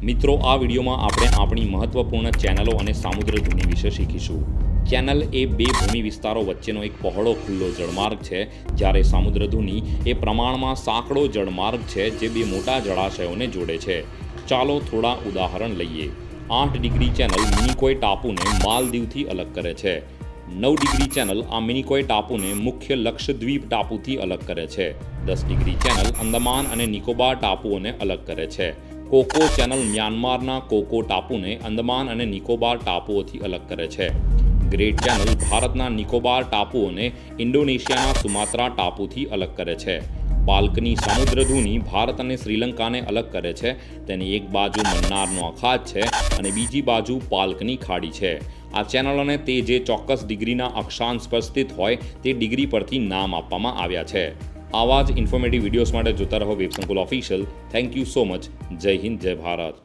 મિત્રો, આ વિડીયોમાં આપણે આપણી મહત્વપૂર્ણ ચેનલો અને સામુદ્રધુની વિશે શીખીશું. ચેનલ એ બે ભૂમિ વિસ્તારો વચ્ચેનો એક પહોળો ખુલ્લો જળમાર્ગ છે, જ્યારે સામુદ્રધુની એ પ્રમાણમાં સાંકડો જળમાર્ગ છે જે બે મોટા જળાશયોને જોડે છે. ચાલો થોડા ઉદાહરણ લઈએ. 8 ડિગ્રી ચેનલ મિનિકોય ટાપુને માલદીવથી અલગ કરે છે. 9 ડિગ્રી ચેનલ આ મિનિકોય ટાપુને મુખ્ય લક્ષદ્વીપ ટાપુથી અલગ કરે છે. 10 ડિગ્રી ચેનલ અંદમાન અને નિકોબાર ટાપુઓને અલગ કરે છે. કોકો ચેનલ મ્યાનમારના કોકો ટાપુને અંદમાન અને નિકોબાર ટાપુઓથી અલગ કરે છે. ગ્રેટ ચેનલ ભારતના નિકોબાર ટાપુઓને ઇન્ડોનેશિયાના સુમાત્રા ટાપુથી અલગ કરે છે. પાલ્કની સામુદ્રધુની ભારત અને શ્રીલંકાને અલગ કરે છે. તેની એક બાજુ મન્નારનો અખાત છે અને બીજી બાજુ પાલ્કની ખાડી છે. આ ચેનલોને તે જે ચોક્કસ ડિગ્રીના અક્ષાંશ પર સ્થિત હોય તે ડિગ્રી પરથી નામ આપવામાં આવ્યા છે. આવા જ ઇન્ફોર્મેટિવ વિડીયોઝ માટે જોતા રહો વેબ સંકુલ official. Thank you so much. જય હિન્દ, જય ભારત.